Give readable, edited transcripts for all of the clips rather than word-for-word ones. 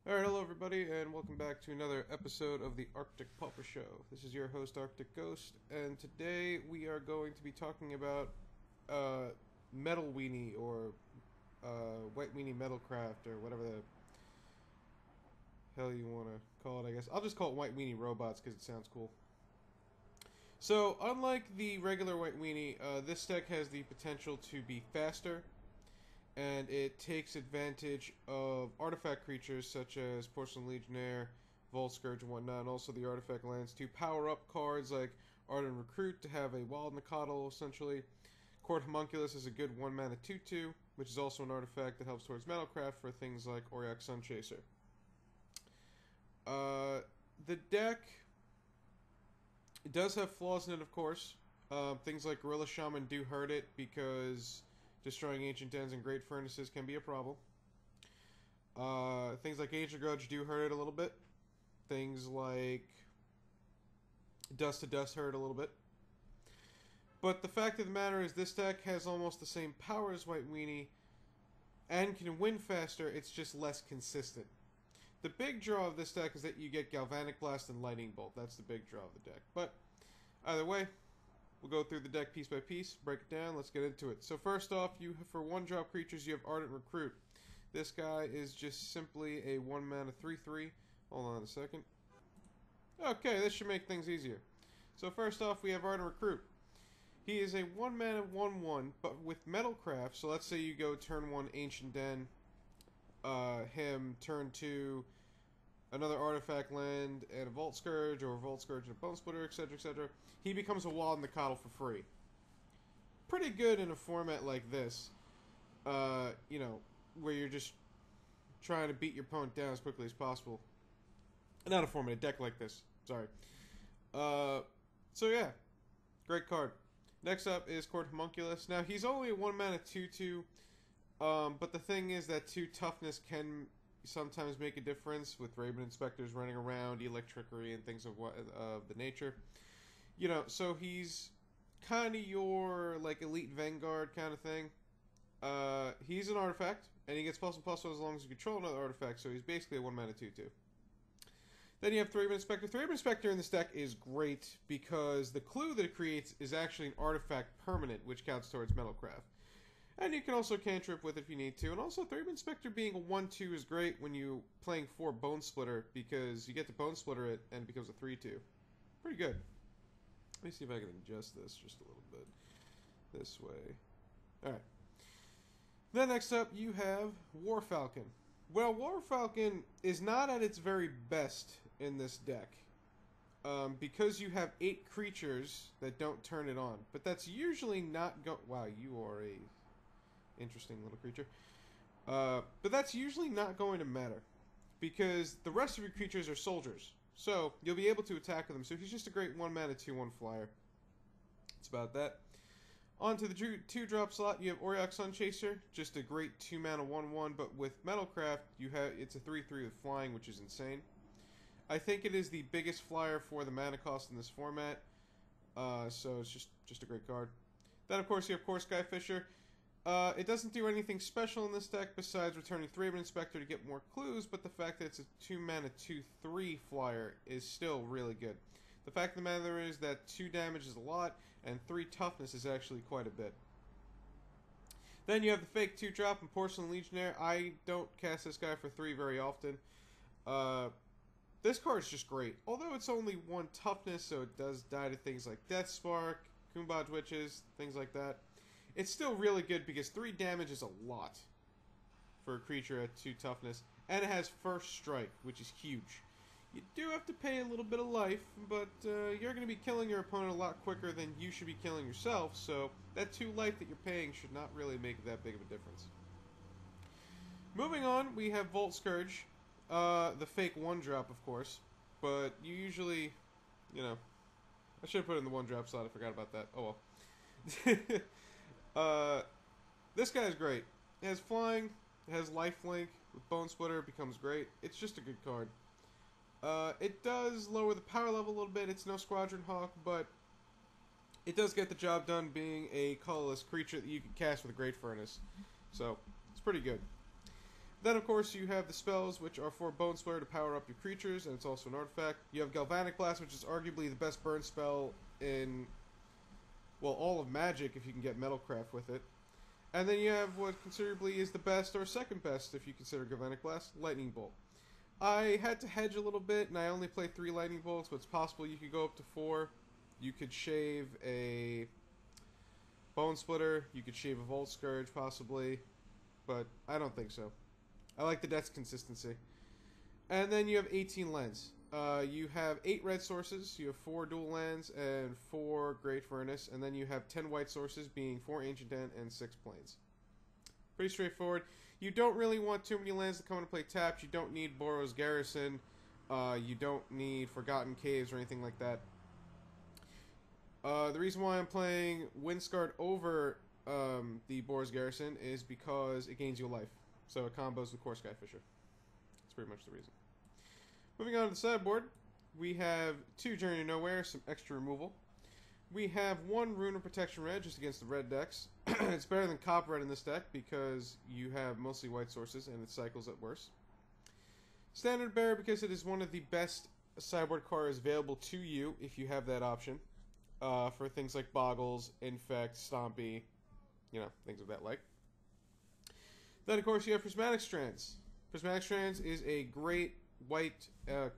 Alright, hello everybody, and welcome back to another episode of the Arctic Pulper Show. This is your host, Arctic Ghost, and today we are going to be talking about Metal Weenie, or White Weenie Metalcraft, or whatever the hell you want to call it, I guess. I'll just call it White Weenie Robots because it sounds cool. So, unlike the regular White Weenie, this deck has the potential to be faster, and it takes advantage of artifact creatures such as Porcelain Legionnaire, Volt Scourge, and whatnot, and also the artifact lands to power up cards like Ardent Recruit to have a Wild Nicottle, essentially. Court Homunculus is a good 1-mana 2/2, which is also an artifact that helps towards Metalcraft for things like Auriok Sunchaser. The deck, it does have flaws in it, of course. Things like Gorilla Shaman do hurt it because destroying Ancient Dens and Great Furnaces can be a problem. Things like Age of Grudge do hurt it a little bit. Things like Dust to Dust hurt a little bit. But the fact of the matter is this deck has almost the same power as White Weenie and can win faster, it's just less consistent. The big draw of this deck is that you get Galvanic Blast and Lightning Bolt. That's the big draw of the deck. But either way, we'll go through the deck piece by piece, break it down, let's get into it. So first off, for 1-drop creatures, you have Ardent Recruit. This guy is just simply a 1-mana 3/3. Hold on a second. Okay, this should make things easier. So first off, we have Ardent Recruit. He is a 1-mana 1/1, but with Metalcraft, so let's say you go turn 1 Ancient Den, him, turn 2 another artifact land and a Volt Scourge, or a Volt Scourge and a Bone Splitter, etc., etc. He becomes a Wild Nicottle for free. Pretty good in a format like this, you know, where you're just trying to beat your opponent down as quickly as possible. Not a format, a deck like this. Sorry. So yeah, great card. Next up is Court Homunculus. Now he's only a 1-mana 2/2, but the thing is that 2 toughness can sometimes make a difference with Raven Inspectors running around, Electrickery, and things of the nature. You know, so he's kind of your like elite Vanguard kind of thing. He's an artifact, and he gets +1/+1 as long as you control another artifact. So he's basically a 1-mana 2/2. Then you have Raven Inspector. Raven Inspector in this deck is great because the clue that it creates is actually an artifact permanent, which counts towards Metalcraft. And you can also cantrip with it if you need to. And also, Raven Inspector being a 1/2 is great when you're playing 4 Bone Splitter, because you get to Bone Splitter it and it becomes a 3/2. Pretty good. Let me see if I can adjust this just a little bit this way. Alright. Then next up, you have War Falcon. Well, War Falcon is not at its very best in this deck, because you have 8 creatures that don't turn it on. But that's usually not wow, you are a interesting little creature. But that's usually not going to matter, because the rest of your creatures are soldiers. So you'll be able to attack with them. So he's just a great 1-mana 2/1 flyer. It's about that. On to the 2-drop slot, you have Auriok Sunchaser, just a great 2-mana 1/1, but with Metalcraft, it's a 3/3 with flying, which is insane. I think it is the biggest flyer for the mana cost in this format, so it's just a great card. Then, of course, you have Core Skyfisher. It doesn't do anything special in this deck besides returning 3 Raven Inspector to get more clues, but the fact that it's a 2-mana 2/3 flyer is still really good. The fact of the matter is that 2 damage is a lot, and 3 toughness is actually quite a bit. Then you have the fake 2-drop and Porcelain Legionnaire. I don't cast this guy for 3 very often. This card is just great. Although it's only 1 toughness, so it does die to things like Death Spark, Kumbaj Witches, things like that. It's still really good because 3 damage is a lot for a creature at 2 toughness. And it has First Strike, which is huge. You do have to pay a little bit of life, but you're going to be killing your opponent a lot quicker than you should be killing yourself, so that 2 life that you're paying should not really make that big of a difference. Moving on, we have Volt Scourge, the fake 1-drop, of course, but you usually, you know, I should have put it in the 1-drop slot, I forgot about that, oh well. This guy is great. It has flying, it has lifelink, with Bone Splitter it becomes great, it's just a good card. It does lower the power level a little bit. It's no Squadron Hawk, but it does get the job done being a colorless creature that you can cast with a Great Furnace. So, it's pretty good. Then, of course, you have the spells, which are for Bone Splitter to power up your creatures, and it's also an artifact. You have Galvanic Blast, which is arguably the best burn spell in, well, all of Magic if you can get Metalcraft with it. And then you have what considerably is the best or second best if you consider Galvanic Blast, Lightning Bolt. I had to hedge a little bit, and I only play 3 Lightning Bolts, but it's possible you could go up to 4. You could shave a Bone Splitter, you could shave a Volt Scourge possibly, but I don't think so. I like the deck's consistency. And then you have 18 lands. You have 8 red sources, you have 4 dual lands, and 4 Great Furnace, and then you have 10 white sources, being 4 Ancient Den and 6 Plains. Pretty straightforward. You don't really want too many lands to come into play tapped. You don't need Boros Garrison. You don't need Forgotten Caves or anything like that. The reason why I'm playing Windscarred over the Boros Garrison is because it gains you a life. So it combos with Core Skyfisher. That's pretty much the reason. Moving on to the sideboard, we have 2 Journey to Nowhere, some extra removal. We have 1 Rune of Protection Red just against the red decks. It's better than Copper Red in this deck because you have mostly white sources and it cycles at worst. Standard Bearer because it is one of the best sideboard cards available to you if you have that option. For things like Boggles, Infect, Stompy, you know, things of that like. Then, of course, you have Prismatic Strands. Prismatic Strands is a great white,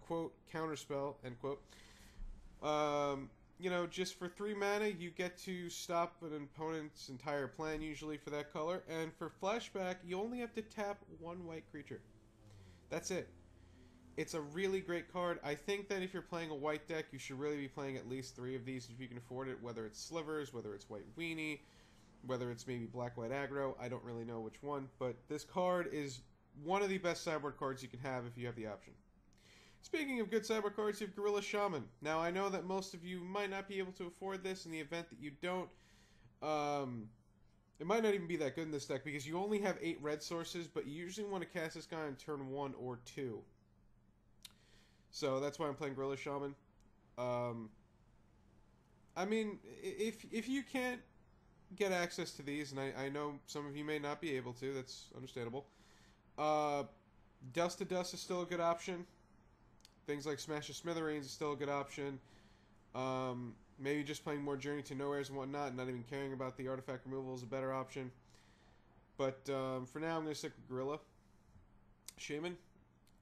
quote, counterspell, end quote. You know, just for 3 mana, you get to stop an opponent's entire plan, usually, for that color. And for Flashback, you only have to tap 1 white creature. That's it. It's a really great card. I think that if you're playing a white deck, you should really be playing at least 3 of these if you can afford it, whether it's Slivers, whether it's White Weenie, whether it's maybe Black-White Aggro. I don't really know which one, but this card is one of the best sideboard cards you can have if you have the option. Speaking of good sideboard cards, you have Gorilla Shaman. Now, I know that most of you might not be able to afford this. In the event that you don't, it might not even be that good in this deck because you only have 8 red sources, but you usually want to cast this guy on turn 1 or 2. So that's why I'm playing Gorilla Shaman. I mean, if you can't get access to these, and I know some of you may not be able to, that's understandable. Dust to Dust is still a good option. Things like Smash to Smithereens is still a good option. Maybe just playing more Journey to Nowheres and whatnot, and not even caring about the artifact removal is a better option. But for now, I'm going to stick with Gorilla Shaman.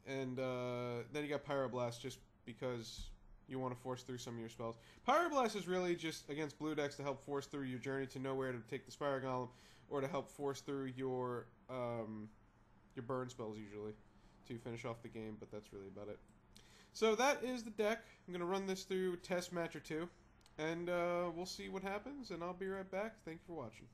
And then you got Pyroblast just because you want to force through some of your spells. Pyroblast is really just against blue decks to help force through your Journey to Nowhere to take the Spire Golem, or to help force through your burn spells usually to finish off the game, but that's really about it. So that is the deck. I'm going to run this through test match or 2, and we'll see what happens, and I'll be right back. Thank you for watching.